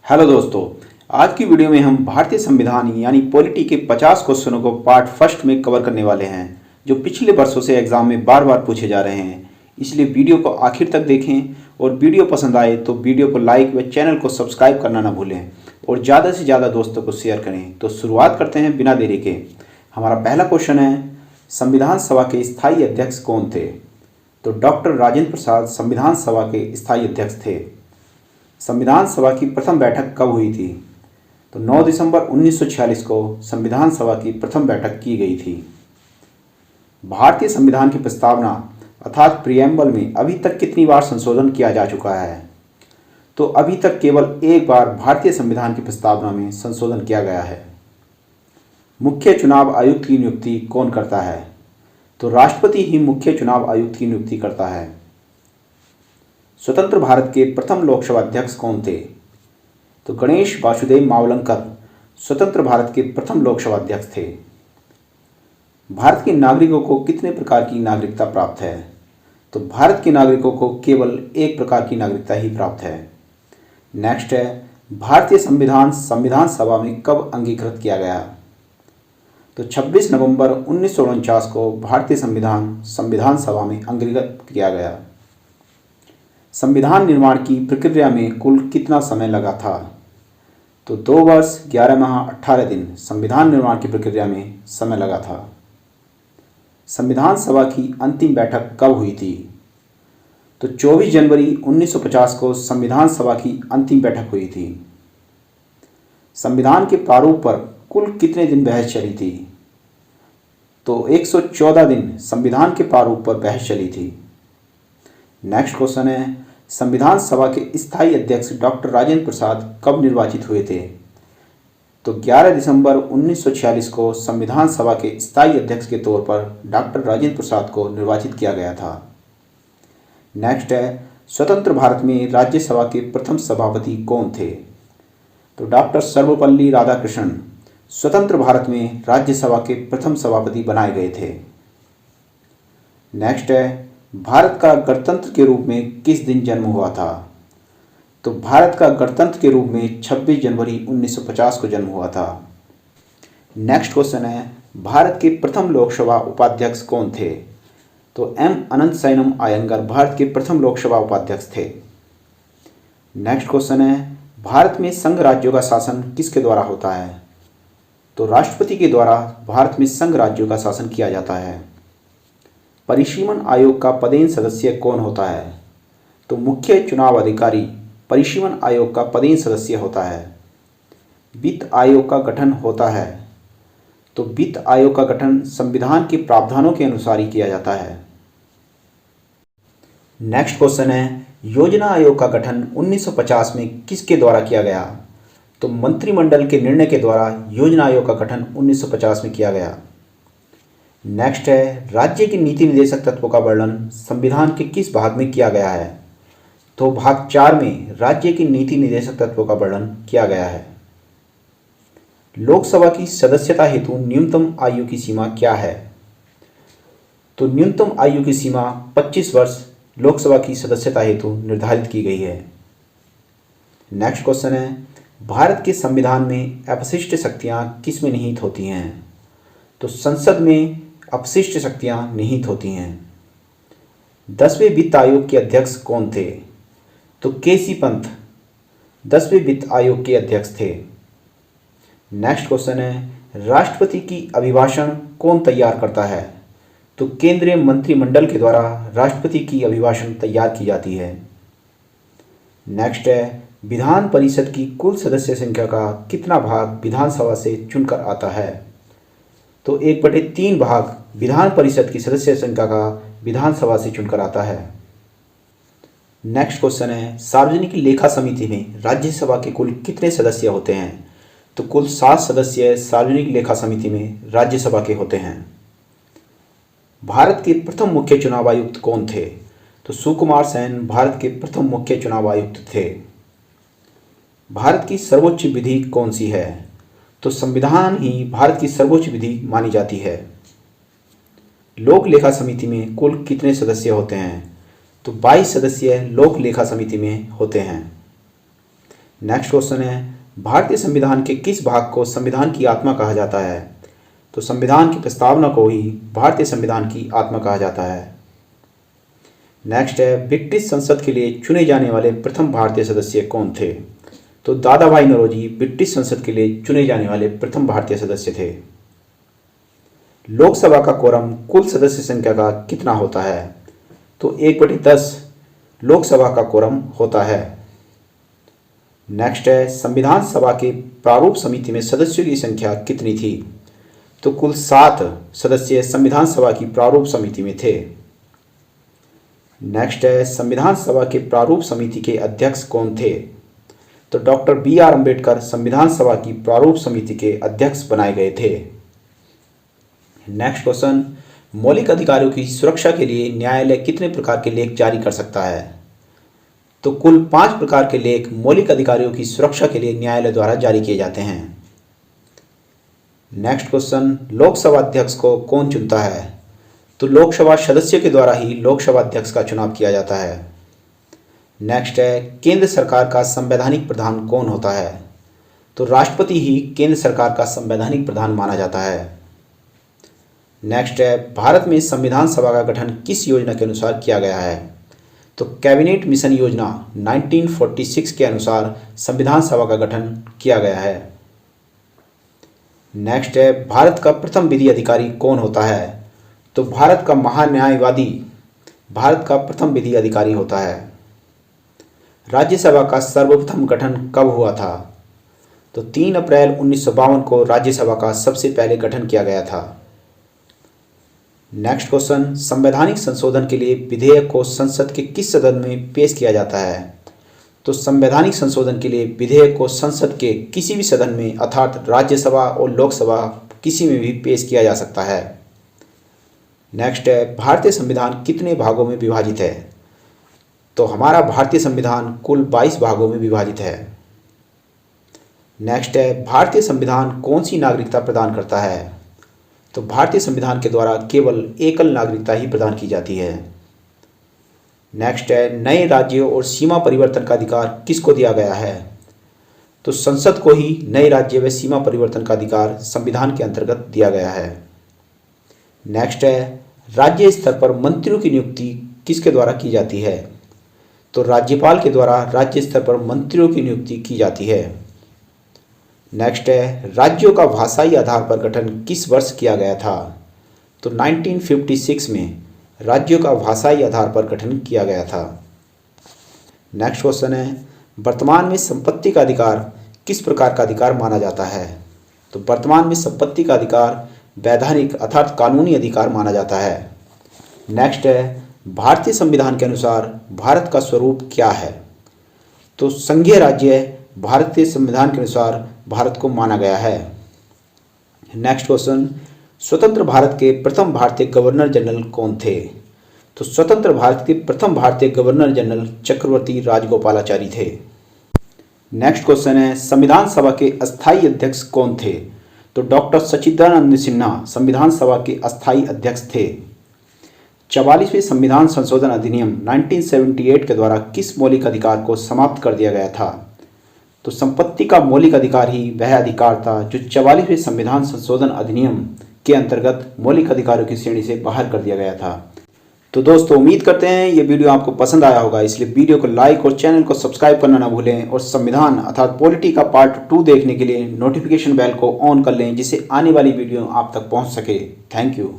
Hello दोस्तों। आज की वीडियो में हम भारतीय संविधान यानी पॉलिटी के 50 क्वेश्चनों को पार्ट फर्स्ट में कवर करने वाले हैं, जो पिछले वर्षों से एग्जाम में बार बार पूछे जा रहे हैं। इसलिए वीडियो को आखिर तक देखें और वीडियो पसंद आए तो वीडियो को लाइक व चैनल को सब्सक्राइब करना ना भूलें और ज़्यादा से ज़्यादा दोस्तों को शेयर करें। तो शुरुआत करते हैं बिना देरी के। हमारा पहला क्वेश्चन है, संविधान सभा के स्थायी अध्यक्ष कौन थे? तो डॉक्टर राजेंद्र प्रसाद संविधान सभा के स्थायी अध्यक्ष थे। संविधान सभा की प्रथम बैठक कब हुई थी? तो 9 दिसंबर 1946 को संविधान सभा की प्रथम बैठक की गई थी। भारतीय संविधान की प्रस्तावना अर्थात प्रियम्बल में अभी तक कितनी बार संशोधन किया जा चुका है? तो अभी तक केवल एक बार भारतीय संविधान की प्रस्तावना में संशोधन किया गया है। मुख्य चुनाव आयुक्त की नियुक्ति कौन करता है? तो राष्ट्रपति ही मुख्य चुनाव आयुक्त की नियुक्ति करता है। स्वतंत्र भारत के प्रथम लोकसभा अध्यक्ष कौन थे? तो गणेश वासुदेव मावलंकर स्वतंत्र भारत के प्रथम लोकसभा अध्यक्ष थे। भारत के नागरिकों को कितने प्रकार की नागरिकता प्राप्त है? तो भारत के नागरिकों को केवल एक प्रकार की नागरिकता ही प्राप्त है। नेक्स्ट है, भारतीय संविधान संविधान सभा में कब अंगीकृत किया गया? तो 26 नवंबर 1949 को भारतीय संविधान संविधान सभा में अंगीकृत किया गया। संविधान निर्माण की प्रक्रिया में कुल कितना समय लगा था? तो 2 वर्ष 11 माह 18 दिन संविधान निर्माण की प्रक्रिया में समय लगा था। संविधान सभा की अंतिम बैठक कब हुई थी? तो 24 जनवरी 1950 को संविधान सभा की अंतिम बैठक हुई थी। संविधान के प्रारूप पर कुल कितने दिन बहस चली थी? तो 114 दिन संविधान के प्रारूप पर बहस चली थी। नेक्स्ट क्वेश्चन है, संविधान सभा के स्थायी अध्यक्ष डॉक्टर राजेंद्र प्रसाद कब निर्वाचित हुए थे? तो 11 दिसंबर 1946 को संविधान सभा के स्थायी अध्यक्ष के तौर पर डॉक्टर राजेंद्र प्रसाद को निर्वाचित किया गया था। नेक्स्ट है, स्वतंत्र भारत में राज्यसभा के प्रथम सभापति कौन थे? तो डॉक्टर सर्वपल्ली राधाकृष्णन स्वतंत्र भारत में राज्यसभा के प्रथम सभापति बनाए गए थे। नेक्स्ट है, भारत का गणतंत्र के रूप में किस दिन जन्म हुआ था? तो भारत का गणतंत्र के रूप में 26 जनवरी 1950 को जन्म हुआ था। नेक्स्ट क्वेश्चन है, भारत के प्रथम लोकसभा उपाध्यक्ष कौन थे? तो एम अनंतशयनम अयंगर भारत के प्रथम लोकसभा उपाध्यक्ष थे। नेक्स्ट क्वेश्चन है, भारत में संघ राज्यों का शासन किसके द्वारा होता है? तो राष्ट्रपति के द्वारा भारत में संघ राज्यों का शासन किया जाता है। परिसीमन आयोग का पदेन सदस्य कौन होता है? तो मुख्य चुनाव अधिकारी परिसीमन आयोग का पदेन सदस्य होता है। वित्त आयोग का गठन होता है। तो वित्त आयोग का गठन संविधान के प्रावधानों के अनुसार ही किया जाता है। नेक्स्ट क्वेश्चन है, योजना आयोग का गठन 1950 में किसके द्वारा किया गया? तो मंत्रिमंडल के निर्णय के द्वारा योजना आयोग का गठन 1950 में किया गया। नेक्स्ट है, राज्य के नीति निर्देशक तत्वों का वर्णन संविधान के किस भाग में किया गया है? तो भाग 4 में राज्य के नीति निर्देशक तत्वों का वर्णन किया गया है। लोकसभा की सदस्यता हेतु न्यूनतम आयु की सीमा क्या है? तो न्यूनतम आयु की सीमा 25 वर्ष लोकसभा की सदस्यता हेतु निर्धारित की गई है। नेक्स्ट क्वेश्चन है, भारत के संविधान में अपशिष्ट शक्तियां किस में निहित होती हैं? तो संसद में अपशिष्ट शक्तियां निहित होती हैं। 10वें वित्त आयोग के अध्यक्ष कौन थे? तो केसी पंत 10वें वित्त आयोग के अध्यक्ष थे। नेक्स्ट क्वेश्चन है, राष्ट्रपति की अभिभाषण कौन तैयार करता है? तो केंद्रीय मंत्रिमंडल के द्वारा राष्ट्रपति की अभिभाषण तैयार की जाती है। नेक्स्ट है, विधान परिषद की कुल सदस्य संख्या का कितना भाग विधानसभा से चुनकर आता है? तो 1/3 भाग विधान परिषद की सदस्य संख्या का विधानसभा से चुनकर आता है। नेक्स्ट क्वेश्चन है, सार्वजनिक लेखा समिति में राज्यसभा के कुल कितने सदस्य होते हैं? तो कुल 7 सदस्य सार्वजनिक लेखा समिति में राज्यसभा के होते हैं। भारत के प्रथम मुख्य चुनाव आयुक्त कौन थे? तो सुकुमार सेन भारत के प्रथम मुख्य चुनाव आयुक्त थे। भारत की सर्वोच्च विधि कौन सी है? तो संविधान ही भारत की सर्वोच्च विधि मानी जाती है। लोक लेखा समिति में कुल कितने सदस्य होते हैं? तो 22 सदस्य लोक लेखा समिति में होते हैं। नेक्स्ट क्वेश्चन है, भारतीय संविधान के किस भाग को संविधान की आत्मा कहा जाता है? तो संविधान की प्रस्तावना को ही भारतीय संविधान की आत्मा कहा जाता है। नेक्स्ट है, ब्रिटिश संसद के लिए चुने जाने वाले प्रथम भारतीय सदस्य कौन थे? तो दादा भाई नौरोजी ब्रिटिश संसद के लिए चुने जाने वाले प्रथम भारतीय सदस्य थे। लोकसभा का कोरम कुल सदस्य संख्या का कितना होता है? तो 1/10 लोकसभा का कोरम होता है। नेक्स्ट है, संविधान सभा के प्रारूप समिति में सदस्यों की संख्या कितनी थी? तो कुल 7 सदस्य संविधान सभा की प्रारूप समिति में थे। नेक्स्ट है, संविधान सभा के प्रारूप समिति के अध्यक्ष कौन थे? तो डॉक्टर BR अम्बेडकर संविधान सभा की प्रारूप समिति के अध्यक्ष बनाए गए थे। नेक्स्ट क्वेश्चन, मौलिक अधिकारों की सुरक्षा के लिए न्यायालय कितने प्रकार के लेख जारी कर सकता है? तो कुल 5 प्रकार के लेख मौलिक अधिकारों की सुरक्षा के लिए न्यायालय द्वारा जारी किए जाते हैं। नेक्स्ट क्वेश्चन, लोकसभा अध्यक्ष को कौन चुनता है? तो लोकसभा सदस्यों के द्वारा ही लोकसभा अध्यक्ष का चुनाव किया जाता है। नेक्स्ट है, केंद्र सरकार का संवैधानिक प्रधान कौन होता है? तो राष्ट्रपति ही केंद्र सरकार का संवैधानिक प्रधान माना जाता है। नेक्स्ट है, भारत में संविधान सभा का गठन किस योजना के अनुसार किया गया है? तो कैबिनेट मिशन योजना 1946 के अनुसार संविधान सभा का गठन किया गया है। नेक्स्ट है, भारत का प्रथम विधि अधिकारी कौन होता है? तो भारत का महान्यायवादी भारत का प्रथम विधि अधिकारी होता है। राज्यसभा का सर्वप्रथम गठन कब हुआ था? तो 3 अप्रैल 1952 को राज्यसभा का सबसे पहले गठन किया गया था। नेक्स्ट क्वेश्चन, संवैधानिक संशोधन के लिए विधेयक को संसद के किस सदन में पेश किया जाता है? तो संवैधानिक संशोधन के लिए विधेयक को संसद के किसी भी सदन में अर्थात राज्यसभा और लोकसभा किसी में भी पेश किया जा सकता है। नेक्स्ट है, भारतीय संविधान कितने भागों में विभाजित है? तो हमारा भारतीय संविधान कुल 22 भागों में विभाजित है। नेक्स्ट है, भारतीय संविधान कौन सी नागरिकता प्रदान करता है? तो भारतीय संविधान के द्वारा केवल एकल नागरिकता ही प्रदान की जाती है। नेक्स्ट है, नए राज्यों और सीमा परिवर्तन का अधिकार किसको दिया गया है? तो संसद को ही नए राज्य व सीमा परिवर्तन का अधिकार संविधान के अंतर्गत दिया गया है। नेक्स्ट है, राज्य स्तर पर मंत्रियों की नियुक्ति किसके द्वारा की जाती है? तो राज्यपाल के द्वारा राज्य स्तर पर मंत्रियों की नियुक्ति की जाती है। नेक्स्ट है, राज्यों का भाषाई आधार पर गठन किस वर्ष किया गया था? तो 1956 में राज्यों का भाषाई आधार पर गठन किया गया था। नेक्स्ट क्वेश्चन है, वर्तमान में संपत्ति का अधिकार किस प्रकार का अधिकार माना जाता है? तो वर्तमान में संपत्ति का अधिकार वैधानिक अर्थात कानूनी अधिकार माना जाता है। नेक्स्ट है, भारतीय संविधान के अनुसार भारत का स्वरूप क्या है? तो संघीय राज्य भारतीय संविधान के अनुसार भारत को माना गया है। नेक्स्ट क्वेश्चन, स्वतंत्र भारत के प्रथम भारतीय गवर्नर जनरल कौन थे? तो स्वतंत्र भारत के प्रथम भारतीय गवर्नर जनरल चक्रवर्ती राजगोपालाचारी थे। नेक्स्ट क्वेश्चन है, संविधान सभा के अस्थायी अध्यक्ष कौन थे? तो डॉक्टर सच्चिदानंद सिन्हा संविधान सभा के अस्थायी अध्यक्ष थे। 44वें संविधान संशोधन अधिनियम 1978 के द्वारा किस मौलिक अधिकार को समाप्त कर दिया गया था? तो संपत्ति का मौलिक अधिकार ही वह अधिकार था जो 44वें संविधान संशोधन अधिनियम के अंतर्गत मौलिक अधिकारों की श्रेणी से बाहर कर दिया गया था। तो दोस्तों, उम्मीद करते हैं ये वीडियो आपको पसंद आया होगा, इसलिए वीडियो को लाइक और चैनल को सब्सक्राइब करना ना भूलें और संविधान अर्थात पॉलिटी का पार्ट 2 देखने के लिए नोटिफिकेशन बेल को ऑन कर लें जिससे आने वाली वीडियो आप तक पहुंच सके। Thank you.